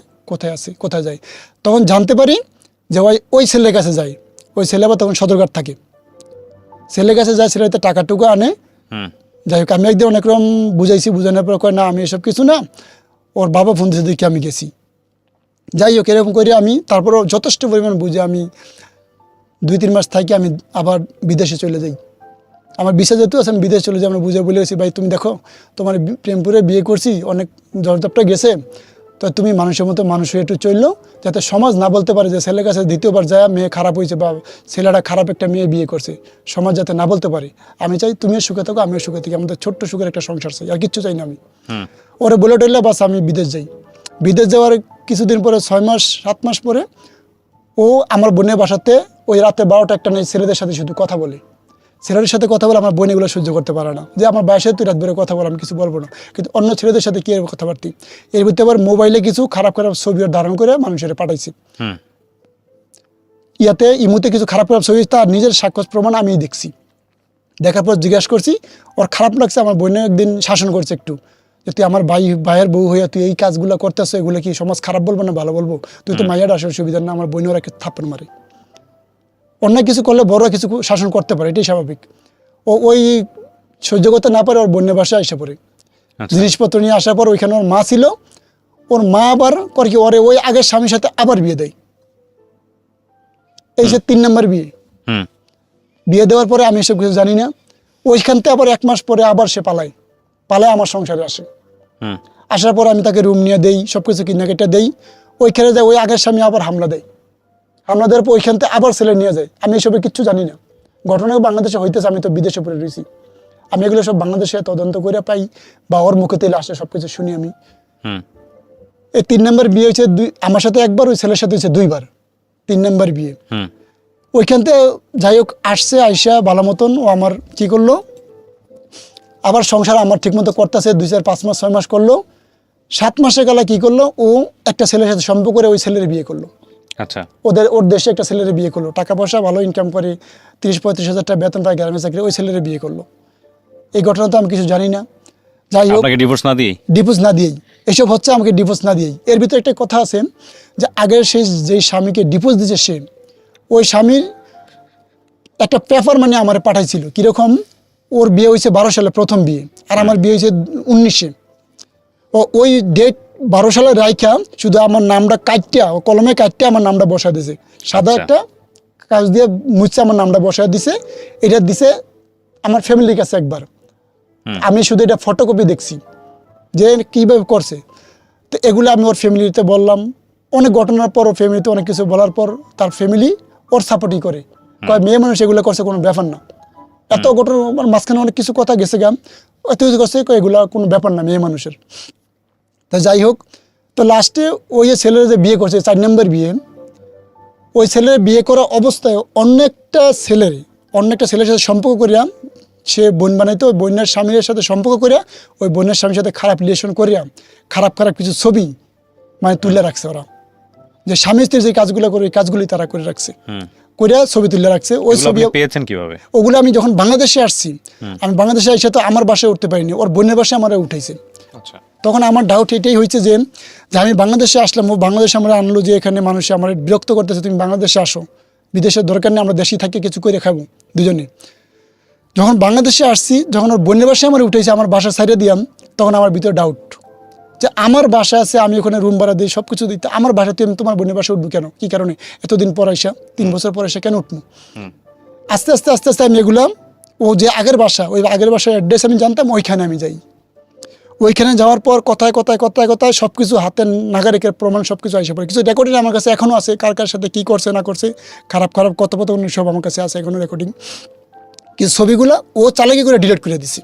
কোথায় যায়। তখন জানতে পারি যে ওই ছেলের কাছে যায়। ওই ছেলে আবার তখন সদরঘাট থাকে, ছেলের কাছে যায়, ছেলেতে টাকা টুকু আনে। যাই হোক, আমি একদিন অনেক রকম বুঝাইছি, বুঝানোর পর কয় না আমি এসব কিছু না, ওর বাবা ফোন দিয়েছে দেখি আমি গেছি। যাই হোক, এরকম করে আমি তারপরও যথেষ্ট পরিমাণ বুঝে আমি 2-3 মাস থাকি আমি আবার বিদেশে চলে যাই। আমার বিশ্বাস যেহেতু আছে, আমি বিদেশ চলে যাই, আমরা বুঝে বলে গেছি ভাই তুমি দেখো তোমার প্রেমপুরে বিয়ে করছি, অনেক জর্জপটা গেছে, তো তুমি মানুষের মতো মানুষ হয়ে একটু চললো, যাতে সমাজ না বলতে পারে যে ছেলের কাছে দ্বিতীয়বার যায় মেয়ে খারাপ হয়েছে বা ছেলেটা খারাপ একটা মেয়ে বিয়ে করছে, সমাজ যাতে না বলতে পারে। আমি চাই তুমিও সুখে থাকো, আমিও সুখে থাকি, আমাদের ছোট্ট সুখের একটা সংসার চাই, আর কিচ্ছু চাই না আমি। ওরে বলে টইলে বাস আমি বিদেশ যাই। বিদেশ যাওয়ার কিছুদিন পরে 6 মাস 7 মাস পরে ও আমার বোনের বাসাতে ওই রাতে 12টা একটা নেই ছেলেদের সাথে শুধু কথা বলে। ছেলেদের সাথে কথা বলে আমার বোন এগুলো সহ্য করতে পারে না, যে আমার বাসায় তুই রাত বেরো কথা বল, আমি কিছু বলবো না, কিন্তু অন্য ছেলেদের সাথে কি কথাবার্তি। এর ভিতরে আবার মোবাইলে কিছু খারাপ খারাপ ছবি ধারণ করে মানুষের পাঠাইছি। ইয়াতে ইমুতে কিছু খারাপ খারাপ ছবি তার নিজের সাক্ষ্য প্রমাণ আমি দেখছি। দেখার পর জিজ্ঞাসা করছি, ওর খারাপ লাগছে। আমার বোনে একদিন শাসন করছে একটু, যে তুই আমার ভাইয়ের বউ হইয়া তুই এই কাজগুলো করতেছো, এগুলো কি সমাজ খারাপ বলবো না ভালো বলবো, তুই তো মাইয়ার আসলে সুবিধা না। আমার বোনের একটা থাপ্পড় মারে। অন্যায় কিছু করলে বড় কিছু শাসন করতে পারে, এটাই স্বাভাবিক। ও ওই সহ্য করতে না পারে ওর বোনের বাসায় এসে পড়ে। জিনিসপত্র নিয়ে আসার পর ওইখানে ওর মা ছিল, ওর মা আবার করে কি ওরে ওই আগের স্বামীর সাথে আবার বিয়ে দেয়। এই যে 3 নম্বর বিয়ে। বিয়ে দেওয়ার পরে আমি এসব কিছু জানি না। ওইখান থেকে আবার 1 মাস পরে আবার সে পালায় আমার সংসারে আসে। আসার পর আমি তাকে রুম নিয়ে দেই, সব কিছু কিনে কেটে দেই। ওইখানে যায় ওই আগের স্বামী আবার হামলা দেয়। হামলা দেওয়ার পর ওইখান থেকে আবার ছেলে নিয়ে যায়। আমি এসবে কিচ্ছু জানি না। ঘটনা বাংলাদেশে হইতেছে, আমি তো বিদেশে পড়ে রয়েছি। আমি এগুলো সব বাংলাদেশে তদন্ত করে পাই বা ওর মুখে তেলে আসে, সব কিছু শুনি আমি। এই 3 নম্বর বিয়ে হয়েছে আমার সাথে একবার, ওই ছেলের সাথে হয়েছে 2 বার। 3 নম্বর বিয়ে। ওইখান থেকে যাই হোক আসছে, আইসা ভালো মতন ও আমার কি করলো, আবার সংসার আমার ঠিক মতো করতেছে। 2 4 5 মাস 6 মাস করলো। 7 মাসে গেলে কি করলো, ও একটা ছেলের সাথে সম্পর্ক করে ওই ছেলের বিয়ে করলো। আচ্ছা। ওর দেশে একটা ছেলের বিয়ে করলো, টাকা পয়সা ভালো ইনকাম করে, 30-35 হাজার টাকা বেতন পায় গ্রামে চাকরি, ওই ছেলের বিয়ে করলো। এই ঘটনা তো আমি কিছু জানি না। যাই হোক, ডিভোর্স না দিয়েই এসব হচ্ছে, আমাকে ডিভোর্স না দিয়েই। এর ভিতরে একটা কথা আছে যে আগের সেই যে স্বামীকে ডিভোর্স দিয়েছে সে, ওই স্বামীর একটা পেপার মানে আমার পাঠাইছিল। কিরকম, ওর বিয়ে হয়েছে 12 সালে প্রথম বিয়ে, আর আমার বিয়ে হয়েছে 19-এ। ওই ডেট 12 সালে রাইখা শুধু আমার নামটা কাটটা, কলমে কাটটা আমার নামটা বসা দিয়েছে, সাদা একটা কাজ দিয়ে মুছে আমার নামটা বসা দিছে। এটা দিছে আমার ফ্যামিলির কাছে একবার। আমি শুধু এটা ফটোকপি দেখছি যে কীভাবে করছে। তো এগুলো আমি ওর ফ্যামিলিতে বললাম। অনেক ঘটনার পর ওর ফ্যামিলিতে অনেক কিছু বলার পর তার ফ্যামিলি ওর সাপোর্টই করে, কয় মেয়ে মানুষ এগুলো করছে কোনো ব্যাপার না। এত ঘটনা মাঝখানে অনেক কিছু কথা গেছে গাম, এত কিছু করছে, এগুলো কোনো ব্যাপার না মেয়ে মানুষের। তা যাই হোক, তো লাস্টে ওই যে ছেলের যে বিয়ে করছে 4 নম্বর বিয়ে, ওই ছেলের বিয়ে করা অবস্থায় অন্য একটা ছেলের সাথে সম্পর্ক করিয়া সে বোন বানাইতো, ওই বোনের স্বামীর সাথে সম্পর্ক করিয়া ওই বোনের স্বামীর সাথে খারাপ রিলেশন করিয়া খারাপ কিছু ছবি মানে তুলে রাখছে ওরা। যে স্বামী স্ত্রীর যে কাজগুলো করে ওই কাজগুলি তারা করে রাখছে, করিয়া ছবি তুলে রাখছে। ওই ছবি পেয়েছেন কিভাবে? ওগুলো আমি যখন বাংলাদেশে আসছি, আমি বাংলাদেশে এসে তো আমার বাসায় উঠতে পারিনি, ওর বোনের বাসায় আমার উঠাইছে। তখন আমার ডাউট এটাই হয়েছে যে আমি বাংলাদেশে আসলাম, ও বাংলাদেশে আমরা আনলো যে এখানে মানুষ আমার বিরক্ত করতেছে, তুমি বাংলাদেশে আসো, বিদেশের দরকার নেই, আমরা দেশেই থাকি কিছু করে খাবো দুজনে। যখন বাংলাদেশে আসছি, যখন ওর বোনের বাসায় আমার উঠেছে, আমার বাসা সাইডে দিয়াম, তখন আমার ভিতরে ডাউট যে আমার বাসা আছে, আমি ওখানে রুম ভাড়া দিই, সব কিছু দিই, আমার বাসা তুই তোমার বোনের বাসায় উঠবো কেন, কী কারণে, এতদিন পর আসা 3 বছর পর এসে কেন উঠবো। আস্তে আস্তে আমি এগুলাম, ও যে আগের বাসা, ওই আগের বাসার অ্যাড্রেস আমি জানতাম, ওইখানে আমি যাই। ওইখানে যাওয়ার পর কথায় সব কিছু হাতের নাগারিকের প্রমাণ সব কিছু আসে পড়ে। কিছু রেকর্ডিং আমার কাছে এখনও আছে, কার সাথে কী করছে না করছে, খারাপ কথোপকথন সব আমার কাছে আছে এখনও রেকর্ডিং। কিছু ছবিগুলো ও চালাকি করে ডিলিট করে দিছি।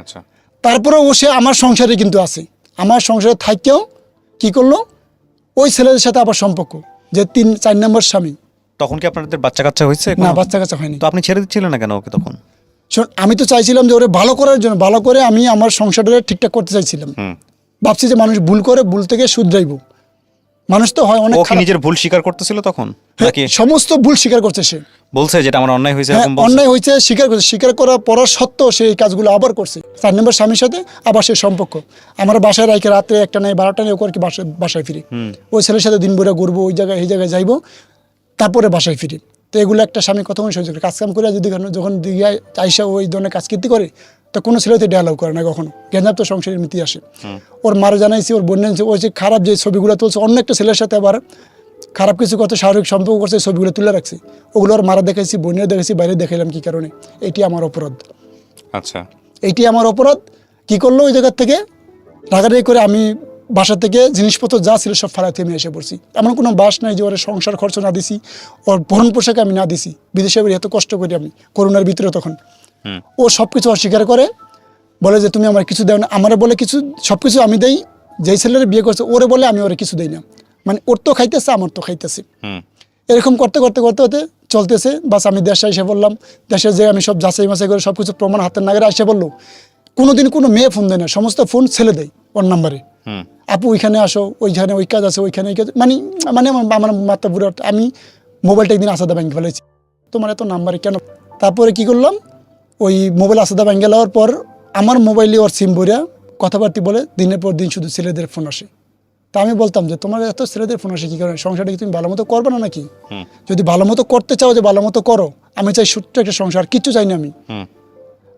আচ্ছা। তারপরে ও সে আমার সংসারে কিন্তু আছে, আমার সংসারে থাকতেও কী করলো, ওই ছেলেদের সাথে আবার সম্পর্ক, যে 3-4 নম্বর স্বামী। তখন কি আপনাদের বাচ্চা কাচ্চা হয়েছে? না, বাচ্চা কাচ্চা হয়নি। তো আপনি ছেড়ে দিচ্ছিলেন না কেন ওকে তখন? আমি তো চাইছিলাম যে ওরে ভালো করার জন্য, ভালো করে আমি আমার সংসারটা ঠিকঠাক করতে চাইছিলাম। ভাবছি যে মানুষ ভুল করে, ভুল থেকে শুধরাইব। মানুষ তো হয় অনেক। ও কি নিজের ভুল স্বীকার করতেছিল তখন নাকি? সমস্ত ভুল স্বীকার করছে সে, বলছে যেটা আমার অন্যায় হয়েছে, এরকম বলছে? অন্যায় হয়েছে স্বীকার করছে, স্বীকার করার পর সত্ত্বেও সে এই কাজগুলো আবার করছে। 4 নম্বর স্বামীর সাথে আবার সে সম্পর্ক। আমার বাসায় রাখে রাত্রে 1টা নাই 12টা নাই ওকে বাসায় ফিরি, ওই ছেলের সাথে দিন ভরে ঘুরবো, ওই জায়গায় এই জায়গায় যাইবো, তারপরে বাসায় ফিরি। তো এগুলো একটা স্বামী কতক্ষণ সহ্য করে, কাজকাম করে যদি যখন দিঘায় আইসা ওই ধরনের কাজ কীর্তি করে, তো কোনো ছেলেতে ডায়ালগ করে না কখনো, গেঞ্জাব তো সংসারের মিতি আসে। ওর মারে জানাইছি, ওর বোন জানাইছি, ওই যে খারাপ যে ছবিগুলো তুলছে অন্য একটা ছেলের সাথে আবার খারাপ কিছু করতে, শারীরিক সম্পর্ক করছে, ছবিগুলো তুলে রাখছি, ওগুলো আর মারা দেখাইছি, বোনের দেখাইছি, বাইরে দেখাইলাম কি কারণে? এটি আমার অপরাধ। আচ্ছা, এইটি আমার অপরাধ। কি করলো ওই জায়গার থেকে রাগারাগি করে আমি বাসা থেকে জিনিসপত্র যা ছিল সব ফালাতে আমি এসে পড়ছি। এমন কোনো বাস নাই যে ওর সংসার খরচ না দিছি, ওর ভরণ পোশাকে আমি না দিছি। বিদেশে এত কষ্ট করি আমি করোনার ভিতরে, তখন ও সব কিছু অস্বীকার করে, বলে যে তুমি আমার কিছু দেও না। আমারে বলে কিছু, সব কিছু আমি দেই, যেই ছেলের বিয়ে করছে ওরে বলে আমি ওরে কিছু দেই না। মানে ওর তো খাইতেছে, আমার তো খাইতেছে। এরকম করতে করতে করতে করতে চলতেছে। বাস আমি দেশে এসে বললাম, দেশে যে আমি সব যাচাই মাচাই করে সব কিছু প্রমাণ হাতের নাগারে এসে বললো। কোনোদিন কোনো মেয়ে ফোন দেয় না, সমস্ত ফোন ছেলে দেয় ওর নাম্বারে। আপু ওইখানে আসো, ওইখানে ওই কাজ আছে, ওইখানে ওই কাজ, মানে মানে আমার মাথা পুরো। আমি মোবাইলটা একদিন আসাদা ব্যাংকে ফেলেছি, তোমার এত নাম্বারে কেন? তারপরে কি করলাম, ওই মোবাইল আসাদা ব্যাংকে যাওয়ার পর আমার মোবাইলে ওর সিম ভরিয়া কথাবার্তা বলে দিনের পর দিন শুধু ছেলেদের ফোন আসে। তা আমি বলতাম যে তোমার এত ছেলেদের ফোন আসে কী কারণে? সংসারটা কি তুমি ভালো মতো করবে না নাকি? যদি ভালো মতো করতে চাও, যে ভালো মতো করো। আমি চাই ছোট্ট একটা সংসার, কিচ্ছু চাই না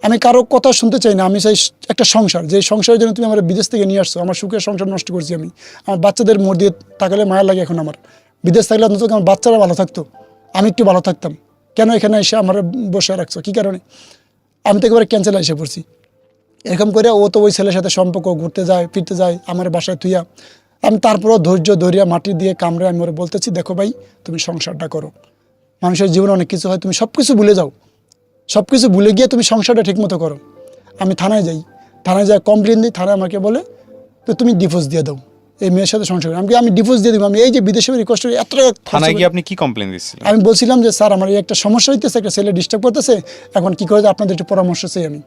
আমি কারো কথা শুনতে চাই না। আমি চাই একটা সংসার, যে সংসারের জন্য তুমি আমার বিদেশ থেকে নিয়ে আসছো। আমার সুখের সংসার নষ্ট করছি আমি। আমার বাচ্চাদের মোড় দিয়ে তাকালে মায়া লাগে এখন আমার। বিদেশ থাকলে অন্তত আমার বাচ্চারা ভালো থাকতো, আমি একটু ভালো থাকতাম। কেন এখানে এসে আমার বসে রাখছো, কী কারণে? আমি তো একেবারে ক্যান্সেল এসে পড়ছি। এরকম করে ও তো ওই ছেলের সাথে সম্পর্ক, ঘুরতে যায় ফিরতে যায় আমার বাসায় থুইয়া। আমি তারপরও ধৈর্য ধরিয়া মাটি দিয়ে কামড়ে আমি ওরা বলতেছি, দেখো ভাই তুমি সংসারটা করো। মানুষের জীবনে অনেক কিছু হয়, তুমি সব কিছু ভুলে যাও, সব কিছু ভুলে গিয়ে তুমি সংসারটা ঠিকমতো করো। আমি থানায় যাই, থানায় যাই কমপ্লেন দিই। থানায় আমাকে বলে তো তুমি ডিভোর্স দিয়ে দাও, এই মেয়ের সাথে সংসার। আমি ডিভোর্স দিয়ে দিব। আমি এই যে বিদেশে কষ্ট এত থানায় গিয়ে আপনি কি কমপ্লেন দিচ্ছিলেন? আমি বলছিলাম যে স্যার আমার এই একটা সমস্যা হইতেছে, একটা ছেলে ডিস্টার্ব করতেছে, এখন কি করে আপনাদের একটু পরামর্শ চাই আমি।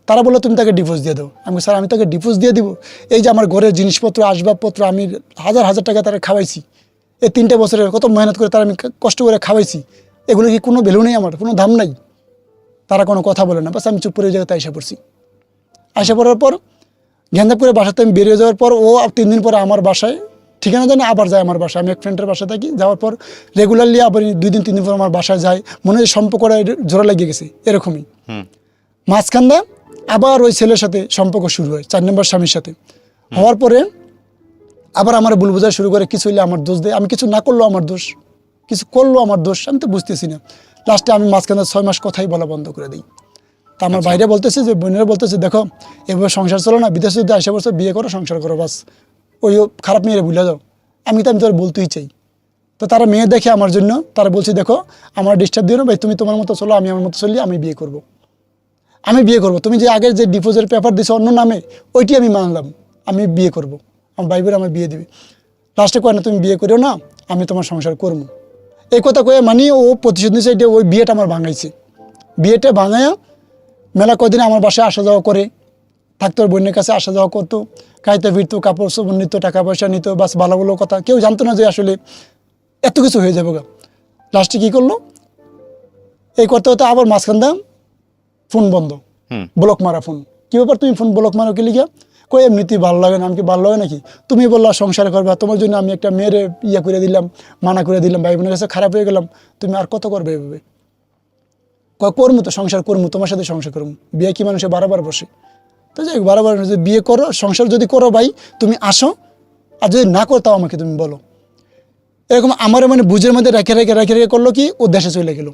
তারা বললো তুমি তাকে ডিভোর্স দিয়ে দাও। আমি স্যার আমি তাকে ডিভোর্স দিয়ে দিব? এই যে আমার ঘরের জিনিসপত্র আসবাবপত্র আমি হাজার হাজার টাকা তারা খাওয়াইছি, এই 3টে বছরের কত মেহনত করে তারা আমি কষ্ট করে খাওয়াইছি, এগুলো কি কোনো ভ্যালু নেই? আমার কোনো দাম নাই? তারা কোনো কথা বলে না। বাস আমি চুপ করে ওই জায়গাতে এসে পড়ছি। এসে পড়ার পর গেন্দাপ করে বাসাতে আমি বেরিয়ে যাওয়ার পর ও 3 দিন পরে আমার বাসায় ঠিকানা জানে আবার যায় আমার বাসায়। আমি এক ফ্রেন্ডের বাসায় থাকি, যাওয়ার পর রেগুলারলি আবার 2 দিন 3 দিন পর আমার বাসায় যায়। মনে হয় সম্পর্কটা জোড়া লেগে গেছে এরকমই। মাঝখানটা আবার ওই ছেলের সাথে সম্পর্ক শুরু হয়, 4 নম্বর স্বামীর সাথে। হওয়ার পরে আবার আমার ভুল বোঝা শুরু করে, কিছু হইলে আমার দোষ দেয়। আমি কিছু না করলেও আমার দোষ, কিছু করলেও আমার দোষ, আমি তো বুঝতেছি না। লাস্টে আমি মাঝখানে 6 মাস কথাই বলা বন্ধ করে দিই। তা আমার বাইরে বলতেছে, যে বোনেরা বলতেছে, দেখো এভাবে সংসার চলো না, বিদেশে যদি আসে বছর বিয়ে করো, সংসার করো, বাস ওই খারাপ মেয়েরে ভুলে যাও। আমি তোর বলতেই চাই। তো তারা মেয়ে দেখে আমার জন্য, তারা বলছে দেখো আমার ডিস্টার্ব দিও না ভাই, তুমি তোমার মতো চলো, আমি আমার মতো চলি, আমি বিয়ে করব। আমি বিয়ে করব, তুমি যে আগের যে ডিভোর্সের পেপার দিছো অন্য নামে, ওইটি আমি মানলাম, আমি বিয়ে করব, আমার ভাই বোন আমার বিয়ে দিবে। লাস্টে কয় না তুমি বিয়ে করিও না, আমি তোমার সংসার করবো। এই কথা কয়ে মানে ও প্রতিশোধ নিচ্ছে। এটা ওই বিয়েটা আমার ভাঙাইছে। বিয়েটা ভাঙায়া মেলা কদিন আমার বাসায় আসা যাওয়া করে থাকতো, ওর বোনের কাছে আসা যাওয়া করতো, খাইতে ফিরতো, কাপড় চোপড় নিত, টাকা পয়সা নিত, বাস ভালো ভালো কথা। কেউ জানতো না যে আসলে এত কিছু হয়ে যাবে গা। লাস্টে কী করলো, এই করতে হতে আবার মাঝখান দাম ফোন বন্ধ, ব্লক মারা ফোন। কী ব্যাপার তুমি ফোন ব্লক মারো কি লিখা? কই এমনিতেই ভালো লাগে না। আমি কি ভালো লাগে নাকি? তুমি বললা সংসার করবা, তোমার জন্য আমি একটা মেয়ের ইয়া করে দিলাম, মানা করে দিলাম, ভাই বোনের কাছে খারাপ হয়ে গেলাম, তুমি আর কত করবে এভাবে? করমু তো সংসার করমু, তোমার সাথে সংসার করমু। বিয়ে কি মানুষে বারবার বসে? তো যাই হোক, বারবার বিয়ে করো, সংসার যদি করো ভাই তুমি আসো, আর যদি না করতাও আমাকে তুমি বলো। এরকম আমার মানে বুঝের মধ্যে রেখে রেখে রেখে রেখে করলো কি, ও দেশে চলে গেল।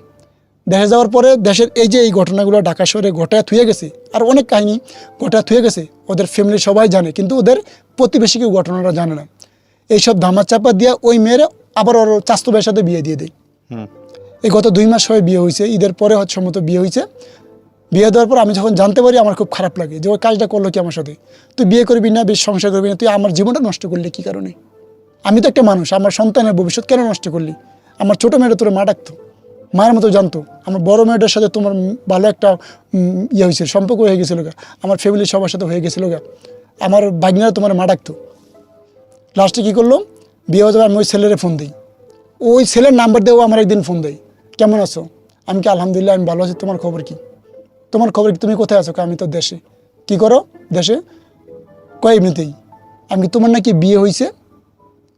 দেশে যাওয়ার পরে দেশের এই যে এই ঘটনাগুলো ঢাকা শহরে ঘটায় থুয়ে গেছে, আর অনেক কাহিনী ঘটায় থুয়ে গেছে, ওদের ফ্যামিলি সবাই জানে, কিন্তু ওদের প্রতিবেশী কেউ ঘটনাটা জানে না। এইসব ধামাচাপা দিয়ে ওই মেয়েরা আবার ওর চাস্তো ভাইয়ের সাথে বিয়ে দিয়ে দেয়। এই গত 2 মাস হয়ে বিয়ে হয়েছে, ঈদের পরে সম্মত বিয়ে হয়েছে। বিয়ে দেওয়ার পর আমি যখন জানতে পারি আমার খুব খারাপ লাগে যে ওই কাজটা করলো কি আমার সাথে। তুই বিয়ে করবি না, বেশ সংসার করবি না, তুই আমার জীবনটা নষ্ট করলি কী কারণে? আমি তো একটা মানুষ, আমার সন্তানের ভবিষ্যৎ কেন নষ্ট করলি? আমার ছোটো মেয়েটা তোর মা ডাকতো, মায়ের মতো জানতো। আমার বড় মেয়েটার সাথে তোমার ভালো একটা ইয়ে হয়েছিল, সম্পর্ক হয়ে গেছিলো গা, আমার ফ্যামিলির সবার সাথে হয়ে গেছিলো গা, আমার বাগনারা তোমার মা ডাকতো। লাস্টে কী করলো, বিয়ে হয়ে যাবে, আমি ওই ছেলেরে ফোন দিই, ওই ছেলের নাম্বার দিয়েও আমার একদিন ফোন দেয়, কেমন আছো? আমি কি আলহামদুলিল্লাহ আমি ভালো আছি, তোমার খবর কি? তোমার খবর কি, তুমি কোথায় আছো? আমি তো দেশে। কি করো দেশে? কয় এমনিতেই। আমি কি তোমার নাকি বিয়ে হয়েছে?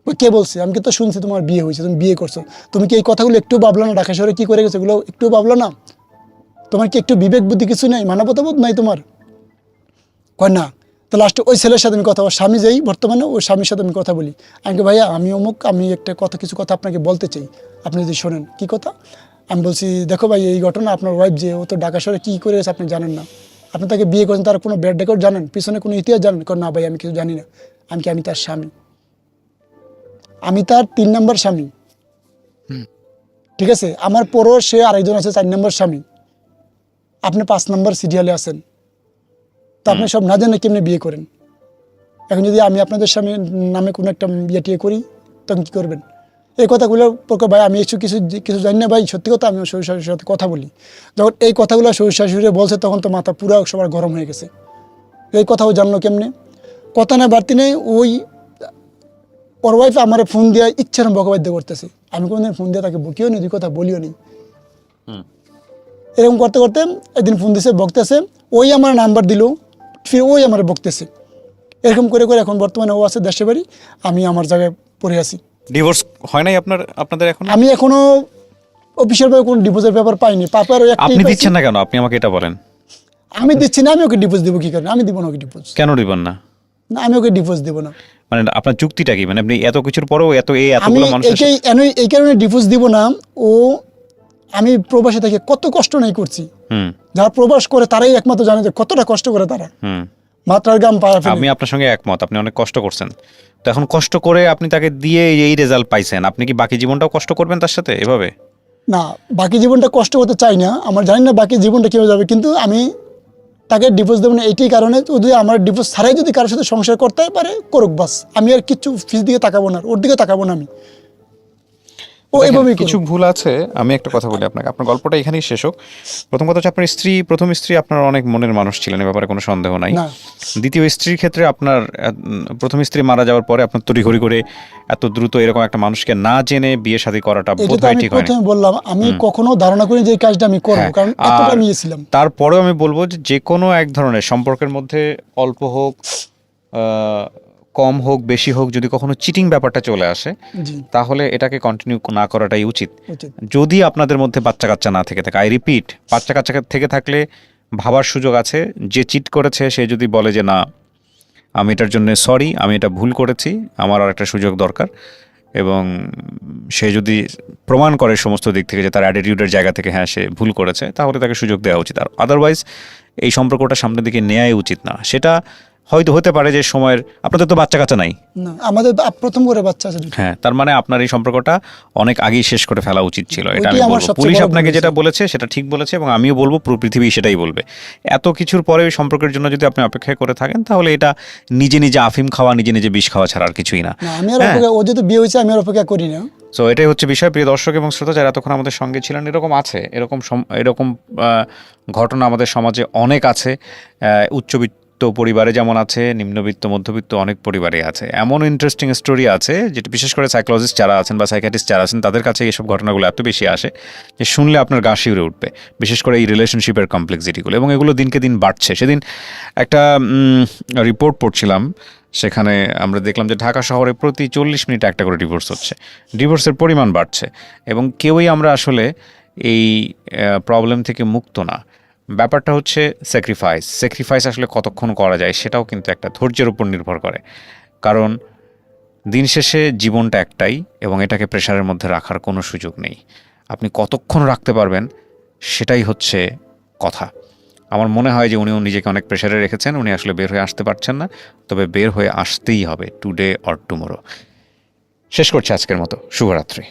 ওই কে বলছে? আমি কি তো শুনছি তোমার বিয়ে হয়েছে, তুমি বিয়ে করছো। তুমি কি এই কথাগুলো একটু ভাবলো না? ঢাকা শহরে কী করে গেছে এগুলো একটু ভাবলো না? তোমার কি একটু বিবেক বুদ্ধি কিছু নেই, মানবতাবোধ নাই তোমার? কয় না, তো লাস্টে ওই ছেলের সাথে আমি কথা বলি, স্বামী যেই বর্তমানে ওই স্বামীর সাথে আমি কথা বলি। আমি কি ভাইয়া আমি অমুক, আমি একটা কিছু কথা আপনাকে বলতে চাই, আপনি যদি শোনেন। কি কথা? আমি বলছি দেখো ভাই এই ঘটনা, আপনার ওয়াইফ যে ও তো ঢাকা শহরে কী করে গেছে আপনি জানেন না, আপনি তাকে বিয়ে করেন, তার কোনো ব্যাড রেকর্ড জানেন, পিছনে কোনো ইতিহাস জানেন? না ভাই আমি কিছু জানি না। আমি তার স্বামী, আমি তার 3 নম্বর স্বামী, ঠিক আছে? আমার পরও সে আরেকজন আছে 4 নম্বর স্বামী, আপনি 5 নম্বর সিরিয়ালে আছেন, তো আপনি সব না জানে কেমনি বিয়ে করেন? এখন যদি আমি আপনাদের স্বামী নামে কোনো একটা বিয়ে করি তখন কী করবেন? এই কথাগুলো ভাই আমি কিছু জানি না ভাই, সত্যি কথা। আমি শ্বশুর শাশুড়ির সাথে কথা বলি, যখন এই কথাগুলো শ্বশুর শাশুড়ি বলছে তখন তো মাথা পুরো সবার গরম হয়ে গেছে। এই কথাও জানলো কেমনে? কথা না বাড়তি নেই, ওই ওর ওয়াইফ আমার ফোন দিয়ে ইচ্ছার বকবাদ্য করতেছে। আমি কোনোদিন ফোন দিয়ে তাকে বকিও নি, 2 কথা বলিও নি। এরকম করতে করতে একদিন ফোন দিছে, বকতেছে, ওই আমার নাম্বার দিল, ফির ওই আমার বকতেছে। এরকম করে করে এখন বর্তমানে ও আছে দেশে বাড়ি, আমি আমার জায়গায় পড়ে আছি। ডিভোর্স হয় নাই আপনাদের এখন? আমি এখনো অফিসিয়াল ভাবে কোনো ডিভোর্সের ব্যাপার পাইনি। পাপার আপনি দিচ্ছেন না কেন? আপনি আমাকে এটা বলেন। আমি দিচ্ছি না, আমি ওকে ডিভোর্স দেবো কি কারণে? আমি দিব না ওকে ডিভোর্স। কেন দিবেন না? না আমি ওকে ডিভোর্স দেবো না। মানে আপনার যুক্তিটা কি? মানে আপনি এত কিছুর পরেও আমি এতগুলো মানুষের এই কারণে ডিভোর্স দিব না। ও আমি প্রবাসে থেকে কত কষ্ট নাই করছি, যারা প্রবাস করে তারাই একমাত্র জানে যে কতটা কষ্ট করে তারা। মাত্রার গাম পাড়া ফেলে। আমি আপনার সঙ্গে একমত, আপনি অনেক কষ্ট করছেন। তো এখন কষ্ট করে আপনি তাকে দিয়ে এই রেজাল্ট পাইছেন, আপনি কি বাকি জীবনটাও কষ্ট করবেন তার সাথে এভাবে? না, বাকি জীবনটা কষ্ট করতে চাই না, আমার জানি না বাকি জীবনটা কীভাবে যাবে, কিন্তু আমি তাকে ডিভোর্স দেবো না এইটাই কারণে। যদি আমার ডিভোর্স ছাড়াই যদি কারোর সাথে সংসার করতে পারে করুক, বাস। আমি আর কিচ্ছু ফিস দিকে তাকাবো না, ওর দিকে তাকাবো না আমি। ও এভাবেই কিছু ভুল আছে। আমি একটা কথা বলি আপনাকে, আপনার গল্পটা এখানেই শেষ হোক। প্রথম কথা হচ্ছে আপনার প্রথম স্ত্রী আপনার অনেক মনের মানুষ ছিলেন, এ ব্যাপারে কোনো সন্দেহ নাই। দ্বিতীয় স্ত্রীর ক্ষেত্রে আপনার প্রথম স্ত্রী মারা যাওয়ার পরে আপনার তড়িঘড়ি করে এত দ্রুত এরকম একটা মানুষকে না জেনে বিয়ে শাদী করাটা বোধহয় ঠিক হয়নি। প্রথমে বললাম আমি কখনো ধারণা করি যে এই কাজটা আমি করব, কারণ এতটা আমি ছিলাম। তারপরেও আমি বলবো যে কোনো এক ধরনের সম্পর্কের মধ্যে অল্প হোক কম হোক বেশি হোক, যদি কখনো চিটিং ব্যাপারটা চলে আসে তাহলে এটাকে কন্টিনিউ না করাটাই উচিত। যদি আপনাদের মধ্যে বাচ্চা কাচ্চা না থেকে থাকে, আই রিপিট, বাচ্চা কাচ্চা থেকে থাকলে ভাবার সুযোগ আছে। যে চিট করেছে সে যদি বলে যে না আমি এটার জন্য সরি, আমি এটা ভুল করেছি, আমার আর একটা সুযোগ দরকার, এবং সে যদি প্রমাণ করে সমস্ত দিক থেকে যে তার অ্যাটিটিউডের জায়গা থেকে হ্যাঁ সে ভুল করেছে, তাহলে তাকে সুযোগ দেওয়া উচিত। আর আদারওয়াইজ এই সম্পর্কটা সামনের দিকে নেওয়াই উচিত না। সেটা হয়তো হতে পারে যে সময়ের, আপনাদের তো বাচ্চা কাচ্চা নাই? না, আমাদের প্রথম করে বাচ্চা আছে। হ্যাঁ, তার মানে আপনার এই সম্পর্কটা অনেক আগেই শেষ করে ফেলা উচিত ছিল, এটা আমি বলবো। পুলিশ আপনাকে যেটা বলেছে সেটা ঠিক বলেছে, এবং আমিও বলবো পুরো পৃথিবী সেটাই বলবে। এত কিছুর পরে ওই সম্পর্কের জন্য যদি আপনি অপেক্ষা করে থাকেন তাহলে এটা নিজে নিজে আফিম খাওয়া, নিজে নিজে বিষ খাওয়া ছাড়া আর কিছুই না। আমি আর অপেক্ষা, ও যেহেতু বিয়ে হয়েছে আমি আর অপেক্ষা করি না। সো এটাই হচ্ছে বিষয়। প্রিয় দর্শক এবং শ্রোতা যারা এতক্ষণ আমাদের সঙ্গে ছিলেন, এরকম ঘটনা আমাদের সমাজে অনেক আছে। উচ্চবিত্ত পরিবারে যেমন আছে, নিম্নবিত্ত মধ্যবিত্ত অনেক পরিবারে আছে। এমন ইন্টারেস্টিং স্টোরি আছে যেটা বিশেষ করে সাইকোলজিস্ট যারা আছেন বা সাইকিয়াট্রিস্ট যারা আছেন তাদের কাছে এইসব ঘটনাগুলো এত বেশি আসে যে শুনলে আপনার গা শিউরে উঠবে, বিশেষ করে এই রিলেশনশিপের কমপ্লেক্সিটিগুলো। এবং এগুলো দিনকে দিন বাড়ছে। সেদিন একটা রিপোর্ট পড়ছিলাম, সেখানে আমরা দেখলাম যে ঢাকা শহরে প্রতি 40 মিনিটে একটা করে ডিভোর্স হচ্ছে। ডিভোর্সের পরিমাণ বাড়ছে এবং কেউই আমরা আসলে এই প্রবলেম থেকে মুক্ত না। ব্যাপারটা হচ্ছে স্যাক্রিফাইস আসলে কতক্ষণ করা যায় সেটাও কিন্তু একটা ধৈর্যের উপর নির্ভর করে। কারণ দিন শেষে জীবনটা একটাই এবং এটাকে প্রেশারের মধ্যে রাখার কোনো সুযোগ নেই। আপনি কতক্ষণ রাখতে পারবেন সেটাই হচ্ছে কথা। আমার মনে হয় যে উনিও নিজেকে অনেক প্রেশারে রেখেছেন, উনি আসলে বের হয়ে আসতে পারছেন না, তবে বের হয়ে আসতেই হবে, টুডে অর টুমোরো। শেষ করছি আজকের মতো। শুভরাত্রি।